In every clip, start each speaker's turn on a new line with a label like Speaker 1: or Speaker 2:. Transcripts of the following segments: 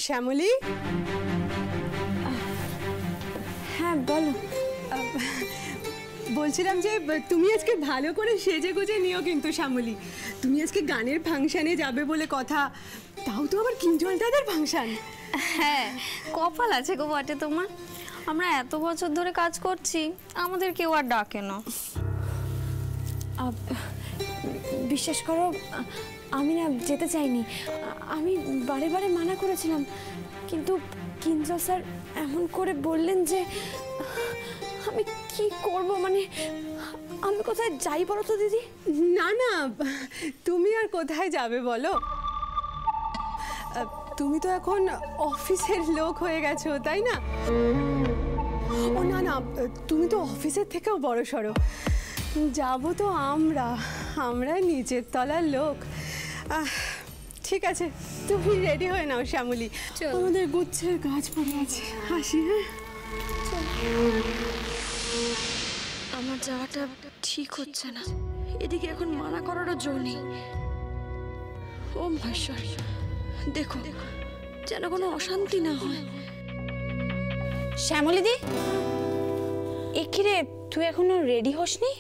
Speaker 1: শ্যামলী,
Speaker 2: হ্যাঁ বলো।
Speaker 1: বলছিলাম যে তুমি আজকে ভালো করে সেজে গুজে নিও কিন্তু শ্যামলী। তুমি আজকে গানের ফাংশনে যাবে বলে কথা, তাও তো আবার কিঞ্জল দাদার ফাংশন।
Speaker 2: হ্যাঁ, কপাল আছে গো বটে তোমার। আমরা এত বছর ধরে কাজ করছি, আমাদের কেউ আর ডাকে না। বিশ্বাস করো, আমি না যেতে চাইনি। আমি বারে বারে মানা করেছিলাম, কিন্তু কিঞ্জল স্যার এমন করে বললেন যে আমি কি করব। মানে আমি কোথায় যাই বলো তো দিদি?
Speaker 1: না না, তুমি আর কোথায় যাবে বলো? তুমি তো এখন অফিসের লোক হয়ে গেছো, তাই না? ও না না, তুমি তো অফিসের থেকেও বড় সড়ো। যাবো তো আমরা নিচের তলার লোক। ঠিক আছে, তুমি রেডি হয়ে নাও শ্যামলী, আমাদের গুচ্ছের কাজ পড়ে আছে। হাসি। হ্যাঁ,
Speaker 2: আমার যাওয়াটা ঠিক হচ্ছে না। এদিকে এখন মানা করারও জো নেই। ও ঈশ্বর, দেখো যেন কোনো অশান্তি না হয়। শ্যামলীদি, একিরে তুই এখনো রেডি হসনি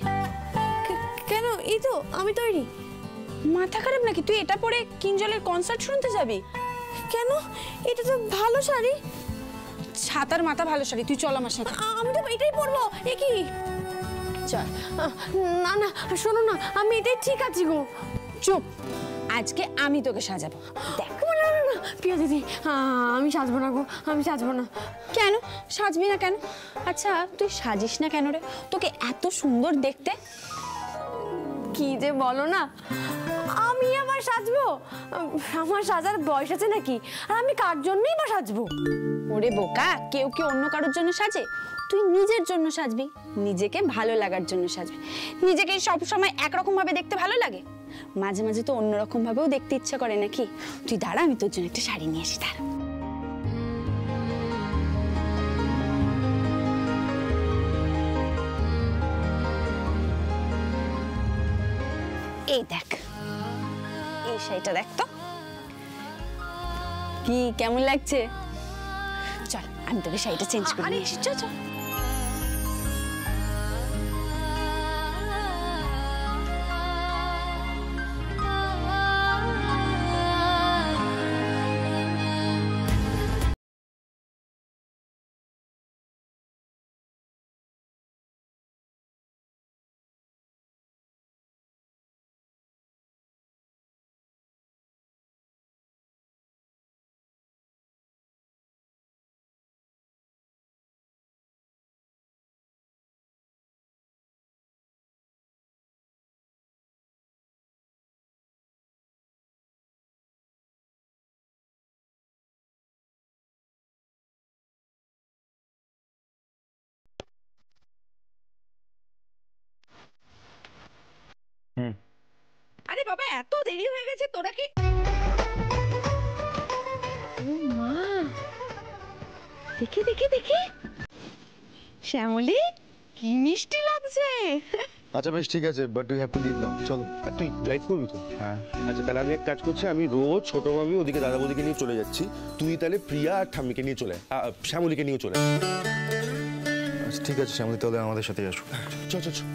Speaker 2: কেন? এই তো আমি তৈরি। মাথা খারাপ নাকি? তুই এটা পরে কিঞ্জলের কনসার্ট শুনতে যাবি কেন? এটা তো ভালো শাড়ি। ছাতার মাথা ভালো শাড়ি, তুই চল আমার সাথে। আমি তো এটাই পরবো। এ কি? চল। না না শোনো না, আমি এটাই ঠিক আছি গো। চুপ, আজকে আমি তোকে সাজাবো। দেখ না না না প্রিয়া দিদি, আমি সাজবো না গো, আমি সাজবো না। কেন সাজবি না কেন? আচ্ছা তুই সাজিস না কেন রে? তোকে এত সুন্দর দেখতে। কি যে বলো না, আমি আবার সাজবো? আমার সাজার বয়স আছে নাকি? আর আমি কার জন্যই বা সাজবো? ওরে বোকা, কেউ কেউ অন্য কারোর জন্য সাজে, তুই নিজের জন্য সাজবি। নিজেকে ভালো লাগার জন্য সাজবি। নিজেকে সবসময় একরকম ভাবে দেখতে ভালো লাগে? মাঝে মাঝে তো অন্যরকম ভাবেও দেখতে ইচ্ছা করে নাকি? তুই দাঁড়া, আমি তোর জন্য একটা শাড়ি নিয়ে আসি। দাঁড়া। এই দেখ, এই শাড়িটা দেখ তো কি কেমন লাগছে। চল আমি তোকে শাড়িটা চেঞ্জ করে নিয়ে আসি। চল চল।
Speaker 3: আরে বাবা, এত দেরি হয়ে গেছে, তোরা কি? ও মা, দেখি দেখি দেখি, শ্যামলী কি মিষ্টি লাগছে।
Speaker 4: আচ্ছা বেশ ঠিক আছে, but you have to leave now. চলো। আর তুই ড্রাইভ করবি তো? হ্যাঁ। আচ্ছা তাহলে আমি এক কাজ করছি, আমি রোজ ছোট মামি ওদিকে দাদা বৌদিকে নিয়ে চলে যাচ্ছি, তুই তাহলে প্রিয়া আর ঠাম্মিকে নিয়ে চলে, শ্যামলীকে নিয়ে চলে। আচ্ছা ঠিক আছে শ্যামলী, তাহলে আমাদের সাথে আসো। চল চল চল।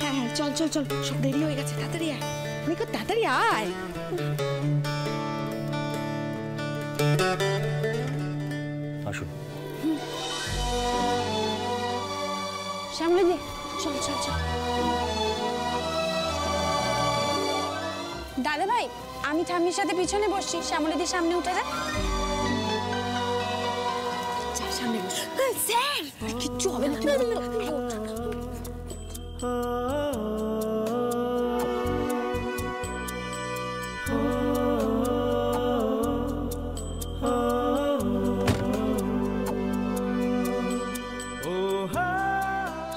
Speaker 3: হ্যাঁ হ্যাঁ চল চল চল, সব দেরি হয়ে গেছে, তাড়াতাড়ি আয়। নিকো তাড়াতাড়ি আয়।
Speaker 4: আসুন।
Speaker 2: শ্যামলীদি চল চল চল। দাদা ভাই, আমি ঠাম্মির সাথে পিছনে বসছি, শ্যামলীদির সামনে উঠে যা। সামনে বস। স্যার কিচ্ছু হবে না।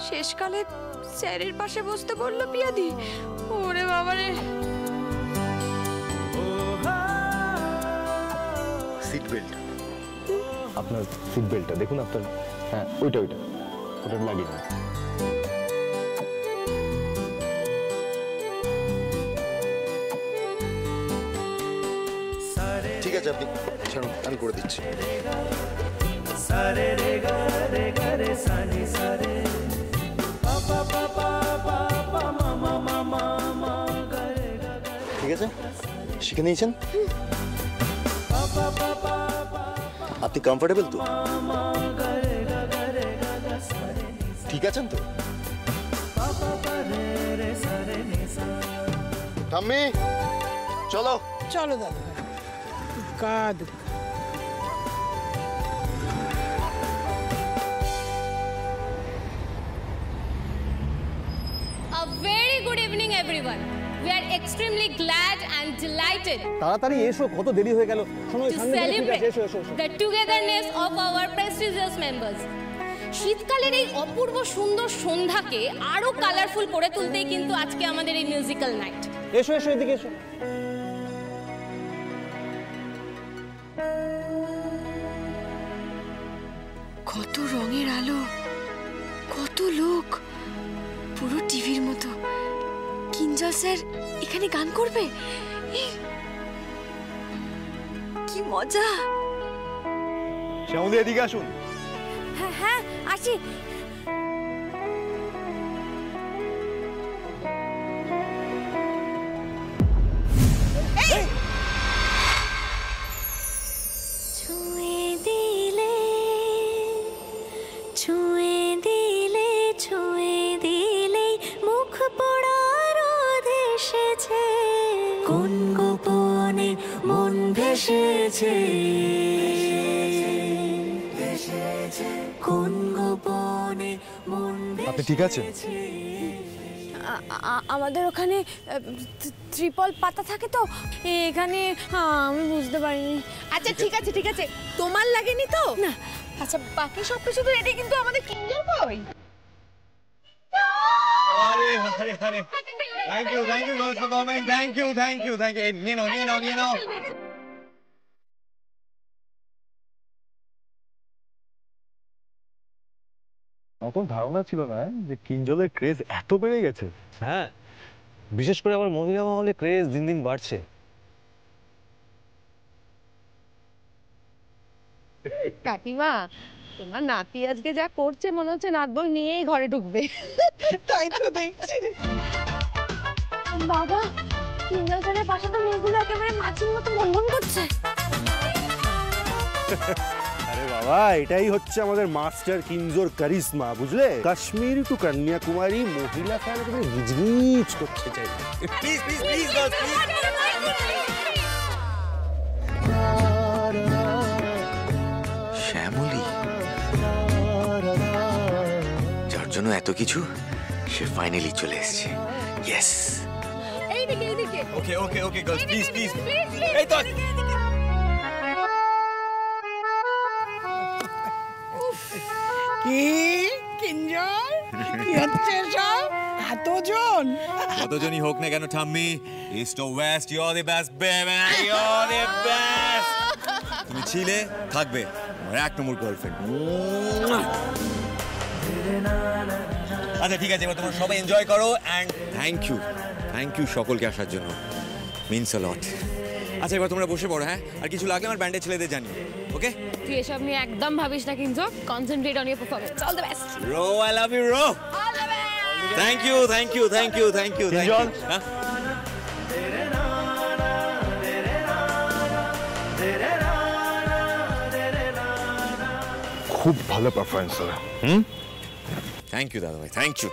Speaker 2: শেষকালে স্যারের পাশে বসতে বললো পিয়াদি। ওরে বাবারে।
Speaker 4: সিট বেল্ট, আপনার সিট বেল্টটা দেখুন আপনার। হ্যাঁ ওইটা লাগিয়ে দিন। ঠিক আছে,
Speaker 5: আপনি ছাড়ুন, আমি করে দিচ্ছি। ঠিক আছে, শিখে নিয়েছেন? আপনি কমফোর্টেবল তো? ঠিক আছেন তো? ঠাম্মি চলো।
Speaker 3: চলো দাদা কাদ
Speaker 6: A very good evening, everyone. We are extremely glad and delighted
Speaker 7: তাড়াতাড়ি এসো, কত দেরি হয়ে গেল। শোনো
Speaker 6: to celebrate the togetherness of our prestigious members. শীতকালের এই অপূর্ব সুন্দর সন্ধ্যাকে আরো কালারফুল করে তুলতেই কিন্তু আজকে আমাদের এই মিউজিক্যাল নাইট।
Speaker 7: এসো এসো, এদিকে এসো।
Speaker 2: কত রঙের আলো, কত লোক, পুরো টিভির মতো। কিঞ্জল স্যার এখানে গান করবে, কি মজা।
Speaker 7: শ্যামলী এদিকে আসুন।
Speaker 2: হ্যাঁ হ্যাঁ আসি।
Speaker 6: ছুঁয়ে দিলে ছুঁয়ে দিলে ছুঁয়ে দিলে মুখ পোড়ার রোদ এসেছে, কোন গোপনে মন ভেসেছে, কোন গোপনে মন।
Speaker 7: আপনি ঠিক আছেন?
Speaker 2: আমাদের ওখানে ত্রিপল পাতা থাকে তো, এখানে আমি বুঝতে পারিনি।
Speaker 3: আচ্ছা ঠিক আছে ঠিক আছে, তোমার লাগেনি তো?
Speaker 2: না।
Speaker 3: আচ্ছা বাকি সব কিছু তো রেডি, কিন্তু আমাদের কিঞ্জল কই?
Speaker 7: Thank you girls for coming. Thank you Nino. নতুন ধারণা ছিল না যে কিঞ্জলের ক্রেজ এত বেড়ে গেছে।
Speaker 8: হ্যাঁ, বিশেষ করে আবার মহিলা মহলে ক্রেজ দিন দিন বাড়ছে।
Speaker 3: কাকিমা, তোমার নাতি আজকে যা করছে মনে হচ্ছে নাত বই নিয়েই ঘরে ঢুকবে। তাই তো দেখছি।
Speaker 2: বাবা, কিঞ্জল স্যারের পাশে তো মেয়েগুলো একেবারে মাছির মতো বন্ধন করছে।
Speaker 4: আরে বাবা, এটাই হচ্ছে আমাদের মাস্টার কিঞ্জোর কারিশমা, বুঝলে? কাশ্মীর টু কন্যাকুমারী মহিলা ফ্যান তুমি গিজগিজ করতে চাই।
Speaker 8: Please please please girls please.
Speaker 5: Shyamali, যার জন্য এত কিছু, সে ফাইনালি চলে এসেছে। ইয়েস।
Speaker 3: এইদিকে এইদিকে।
Speaker 8: ওকে ওকে ওকে গার্লস প্লিজ প্লিজ। এই তো
Speaker 3: কি কিঞ্জল, কি হচ্ছে সব? এতজন?
Speaker 8: কতজনই হোক না কেন ঠাম্মি, east or west, you are the best baby, you are the best. তুমি ছিলে, থাকবে আমার এক নম্বর গার্লফ্রেন্ড। আচ্ছা ঠিক আছে, এবার তোমরা সবাই এনজয় করো অ্যান্ড থ্যাংক ইউ সকলকে আসার জন্য, মিনস আ লট। আচ্ছা এবার তোমরা বসে পড়ো, হ্যাঁ? আর কিছু লাগলে আমার ব্যান্ডের ছেলেদের জানিও, ওকে?
Speaker 6: তুই এসব নিয়ে একদম ভাবিস না Kinjal, concentrate on your performance. All the best.
Speaker 8: Ro, I love you Ro.
Speaker 6: All the best.
Speaker 8: Thank you
Speaker 7: Kinjal.
Speaker 8: হ্যাঁ
Speaker 7: খুব ভালো পারফরমেন্স স্যার।
Speaker 8: থ্যাংক ইউ দাদা ভাই, thank you.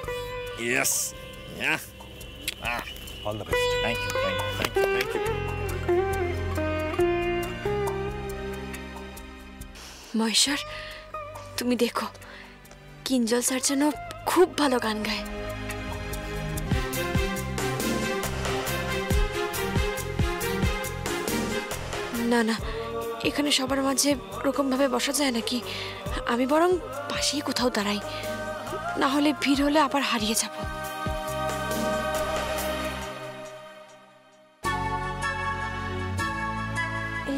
Speaker 8: Yes, all the best. Thank you.
Speaker 2: Maheshwar, তুমি দেখো কিঞ্জল স্যার যেন খুব ভালো গান গায়। না না, এখানে সবার মাঝে ওরকম ভাবে বসা যায় নাকি? আমি বরং পাশেই কোথাও দাঁড়াই, না হলে ভিড় হলে আবার হারিয়ে যাব।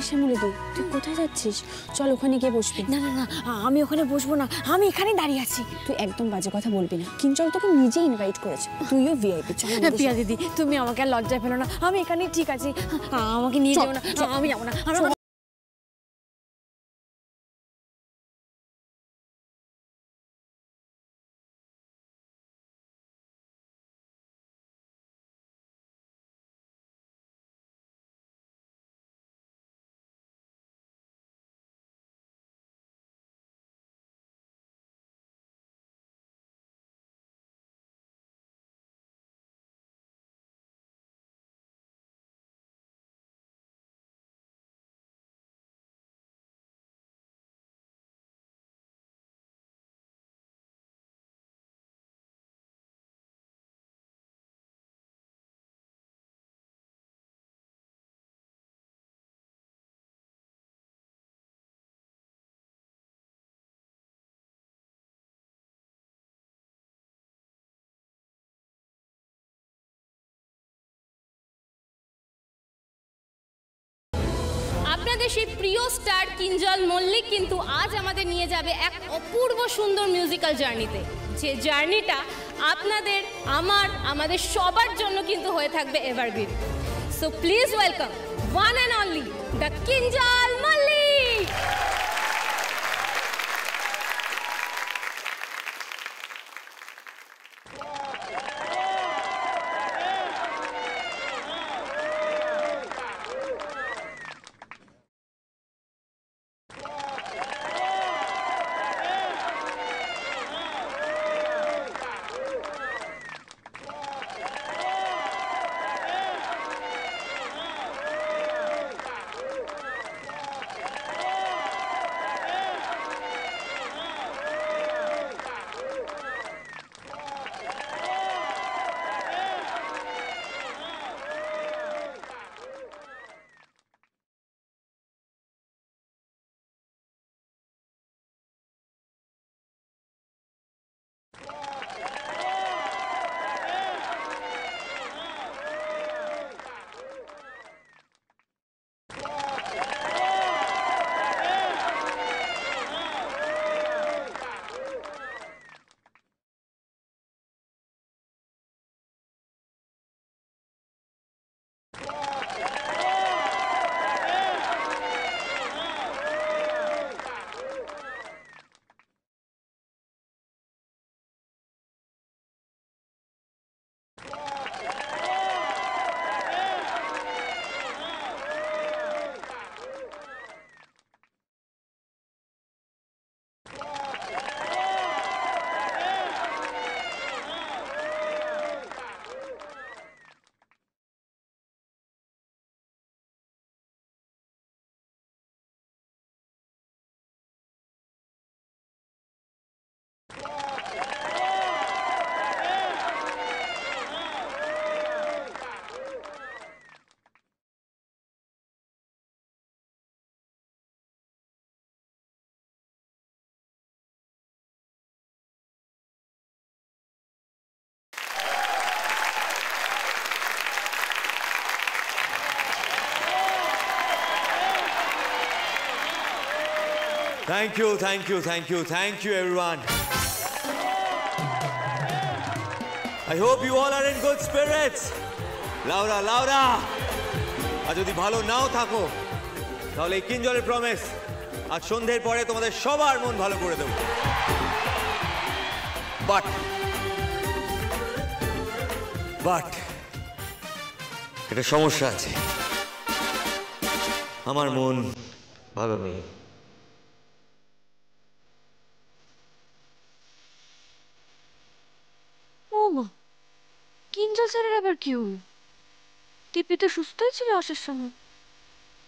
Speaker 2: শ্যামলীদি, তুই কোথায় যাচ্ছিস? চল ওখানে গিয়ে বসবি। না না না, আমি ওখানে বসবো না, আমি এখানে দাঁড়িয়ে আছি। তুই একদম বাজে কথা বলবি না, কিঞ্জল তোকে নিজে ইনভাইট করেছে, তুইও ভিআইপি। চল প্রিয়া দিদি, তুমি আমাকে আর লজ্জায় ফেলো না, আমি এখানেই ঠিক আছি, আমাকে নিয়ে যাও না, আমি যাবো না।
Speaker 6: আপনাদের সেই প্রিয় স্টার কিঞ্জল মল্লিক কিন্তু আজ আমাদের নিয়ে যাবে এক অপূর্ব সুন্দর মিউজিক্যাল জার্নিতে, যে জার্নিটা আপনাদের আমাদের সবার জন্য কিন্তু হয়ে থাকবে evergreen. So please welcome one and only the Kinjal Mallick.
Speaker 8: Thank you, thank you, thank you, thank you everyone. I hope you all are in good spirits. Laura, Laura! আর যদি ভালো নাও থাকো তাহলে এই কিঞ্জলের প্রমিস আজ সন্ধ্যের পরে তোমাদের সবার মন ভালো করে দেবো। বাট একটা সমস্যা আছে, আমার মন ভালো নেই।
Speaker 2: কিঞ্জল স্যারের আবার কি হল? টিপি তো সুস্থই ছিল আসার সময়।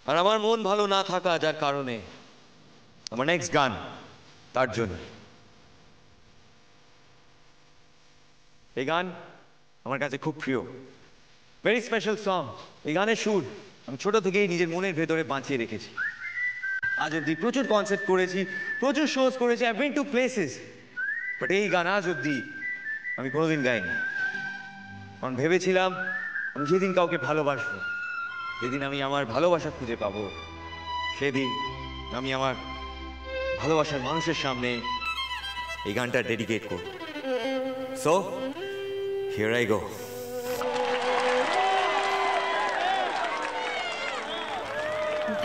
Speaker 8: আর আমার মন ভালো না থাকা যার কারণে আমার নেক্সট গান তার জন্য। এই গান আমার কাছে খুব প্রিয়, ভেরি স্পেশাল সং। এই গানের সুর আমি ছোট থেকেই নিজের মনের ভেতরে বাঁচিয়ে রেখেছি। আজ অব্দি প্রচুর কনসার্ট করেছি, প্রচুর শোজ করেছি, I been to places, but এই গান আজ অব্দি আমি কোনোদিন গাইনি। কারণ ভেবেছিলাম আমি যেদিন কাউকে ভালোবাসবো, যেদিন আমি আমার ভালোবাসা খুঁজে পাবো, সেদিন আমি আমার ভালোবাসার মানুষের সামনে এই গানটা ডেডিকেট করব। So here I go.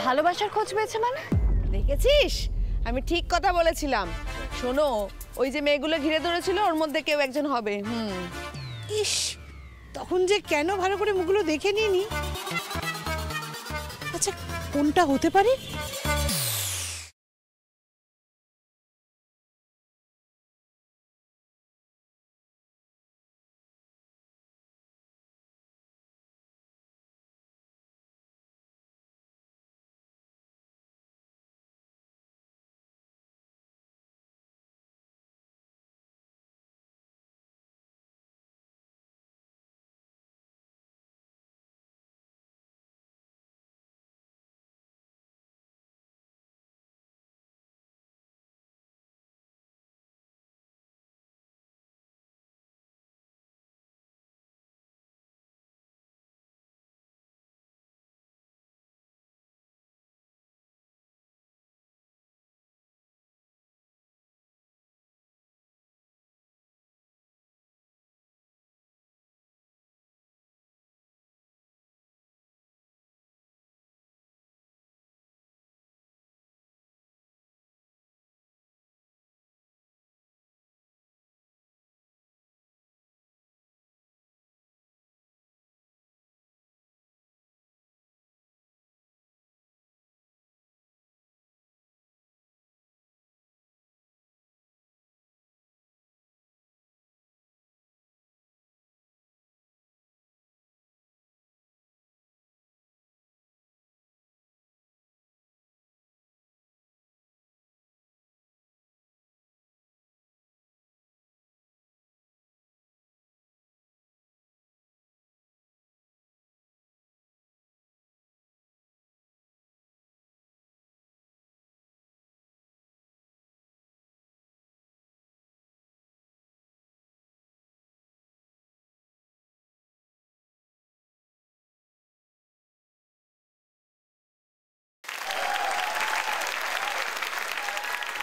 Speaker 2: ভালোবাসার খোঁজ পেয়েছে মানে?
Speaker 3: দেখেছিস, আমি ঠিক কথা বলেছিলাম। শোনো, ওই যে মেয়েগুলো ঘিরে ধরেছিল ওর মধ্যে কেউ একজন হবে।
Speaker 9: ইস, তখন যে কেন ভালো করে মুখগুলো দেখে নিইনি। আচ্ছা, কোনটা হতে পারে?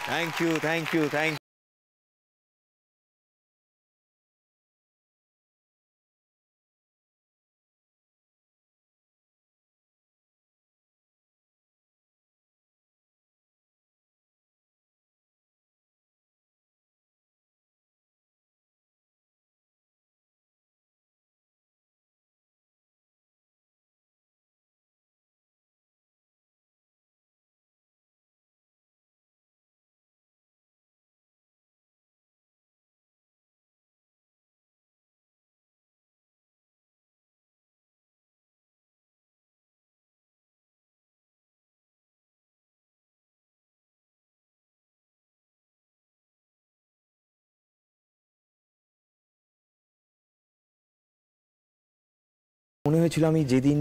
Speaker 8: Thank you thank you thank মনে হয়েছিল আমি যেদিন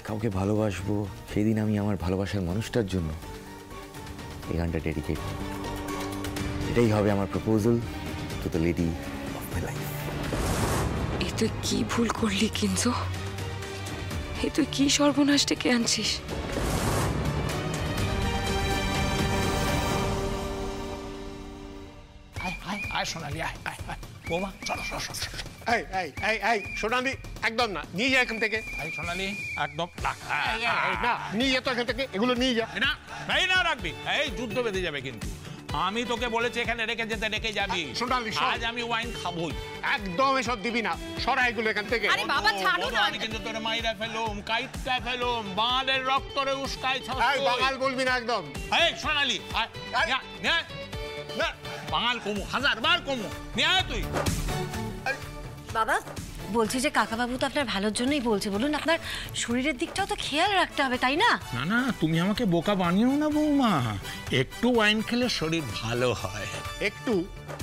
Speaker 8: কাউকে ভালোবাসবো সেদিন আমি আমার ভালোবাসার মানুষটার জন্য এই গানটা ডেডিকেট, এটাই হবে আমার proposal to the lady of my life.
Speaker 10: এ তুই কি ভুল করলি কিঞ্জো? এ তুই কি সর্বনাশ ডেকে আনছিস?
Speaker 11: আয় সোনালি, আয় আয় আয় বৌমা, চলো চলো চলো। এই এই এই এই সোনালি, একদম না, নিয়ে যা এখান থেকে। এই সোনালি একদম না, নিয়ে যা তো এখান থেকে, এগুলো নিয়ে যা। না এই না রাখবি, এই যুদ্ধ বেঁধে যাবে কিন্তু। আমি তোকে বলেছি এখানে রেখে যেতে, রেখে যাবি। সোনালি আজ আমি ওয়াইন খাবোই। একদম এসব দিবি না, সরা এগুলো এখান থেকে। আরে বাবা ছাড়ো না, আমি কিন্তু তোরে মাইরা ফেলুম, কাইটটা ফেলুম, বাঁধের রক্তরে উস্কাই ছস। এই বাঙাল বলবি না একদম। এই সোনালি আয় না না, বাঙাল কমু, 1000 বার কমু, নিয়ে আয় তুই।
Speaker 12: বাবা বলছি যে কাকাবাবু তো আপনার ভালোর জন্যই বলছে, বলুন আপনার শরীরের দিকটাও তো খেয়াল রাখতে হবে, তাই না?
Speaker 11: না না, তুমি আমাকে বোকা বানিও না বৌমা, একটু ওয়াইন খেলে শরীর ভালো হয়। একটু?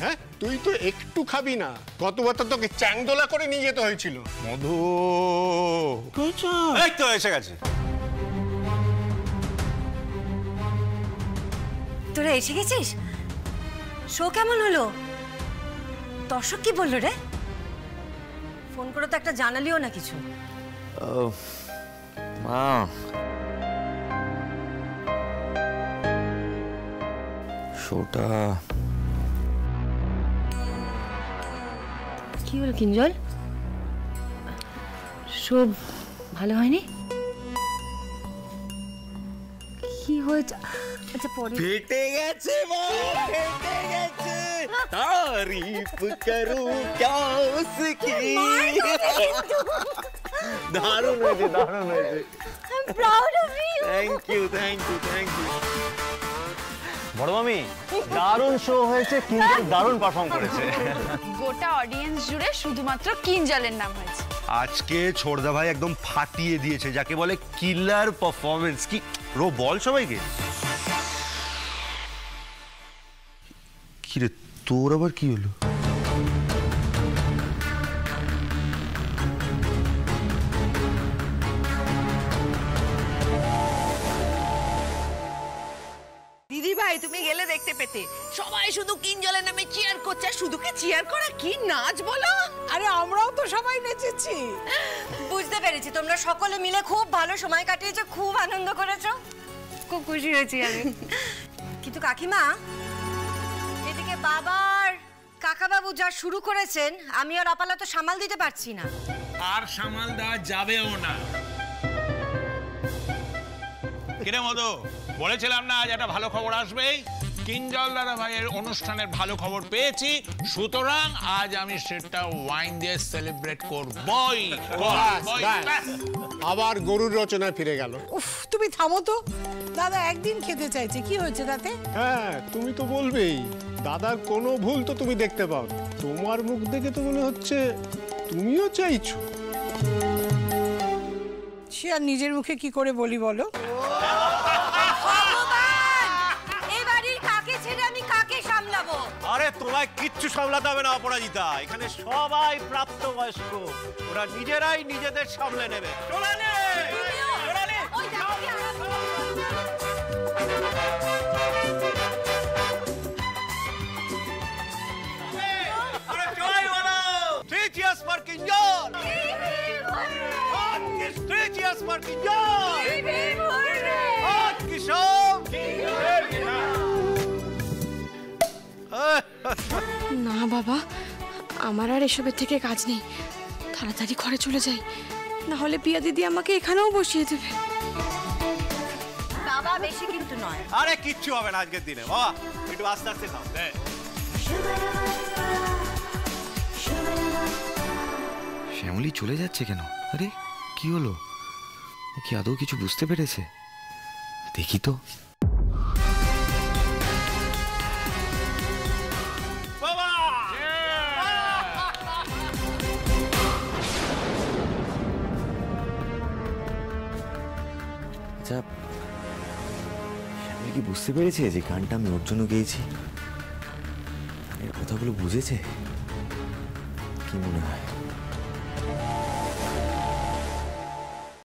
Speaker 11: হ্যাঁ, তুই তো একটু খাবি না, গতবার তো তোকে চ্যাংদোলা করে নিয়ে যেতে হয়েছিল। মধু
Speaker 4: এই তো এসে গেছে।
Speaker 12: তোরা এসে গেছিস? শো কেমন হলো? দর্শক কি বললো রে? ফোন করে তো একটা জানালিও না কিছু।
Speaker 8: মা শোটা
Speaker 12: কি হলো কিঞ্জল? শো ভালো হয়নি? কি হয়েছে? আচ্ছা পরে
Speaker 8: ফেটে গেছে মা, ফেটে গেছে, তারিফ করুঁ क्या उसकी। দারুণ হয়েছে, দারুণ হয়েছে।
Speaker 12: I'm proud of you.
Speaker 8: Thank you thank you thank you.
Speaker 7: বড় মামি দারুণ শো হয়েছে, কিন্তু দারুণ পারফর্ম করেছে।
Speaker 2: গোটা অডিয়েন্স জুড়ে শুধুমাত্র কিঞ্জলের নাম হয়েছে।
Speaker 4: আজকে ছোড়দা ভাই একদম ফাটিয়ে দিয়েছে, যাকে বলে কিলার পারফরমেন্স। কি রো বল সবাইকে। কিরে তোর আবার কি হলো?
Speaker 9: দিদি ভাই তুমি গেলে দেখতে পেতে, সবাই শুধু কিঞ্জলের নামে চিয়ার করছে। শুধু কি চিয়ার করা, কি নাচ বলো। আরে আমরাও তো সবাই নেচেছি।
Speaker 12: বুঝতে পেরেছি তোমরা সকলে মিলে খুব ভালো সময় কাটিয়েছো, খুব আনন্দ করেছো, খুব খুশি হয়েছি আমি। কিন্তু কাকিমা, এদিকে বাবার কাকাবাবু যা শুরু করেছেন আমি আর আপালা তো সামাল দিতে পারছি না।
Speaker 11: আর সামাল দেওয়া যাবেও না। কিরে মধু, বলেছিলাম না আজ একটা ভালো খবর আসবেই। কিঞ্জল দাদা ভাইয়ের অনুষ্ঠানের ভালো খবর পেয়েছি, সুতরাং আজ আমি সেটা ওয়াইন দিয়ে সেলিব্রেট করবই।
Speaker 13: আবার গরুর রচনায় ফিরে গেল।
Speaker 9: উফ তুমি থামো তো, দাদা একদিন খেতে চাইছে, কি হয়েছে তাতে?
Speaker 13: হ্যাঁ তুমি তো বলবেই, দাদার কোনো ভুল তো তুমি দেখতে পাও। তোমার মুখ দেখে তো মনে হচ্ছে তুমিও চাইছো।
Speaker 9: সে আর নিজের মুখে কি করে বলি বলো?
Speaker 7: আরে তোমায় কিচ্ছু সামলাতে হবে না অপরাজিতা, এখানে সবাই প্রাপ্তবয়স্ক, ওরা নিজেরাই নিজেদের সামলে নেবে। Three cheers for Kinjal! Three cheers for Kinjal!
Speaker 2: না বাবা, আমার আর এসবের থেকে কাজ নেই, তাড়াতাড়ি ঘরে চলে যাই, না হলে পিয়া দিদি আমাকে এখানেও বসিয়ে দেবে।
Speaker 12: বাবা বেশি কিন্তু নয়।
Speaker 7: আরে কিচ্ছু হবে না আজকের দিনে বাবা, একটু আস্তে আস্তে খাও।
Speaker 8: শ্যামলী চলে যাচ্ছে কেন? আরে কি হলো? ও কি আদৌ কিছু বুঝতে পেরেছে? দেখি তো। আচ্ছা, শ্যামলী কি বুঝতে পেরেছে যে গানটা আমি ওর জন্য গেয়েছি? এর কথাগুলো বুঝেছে? কি মনে হয়?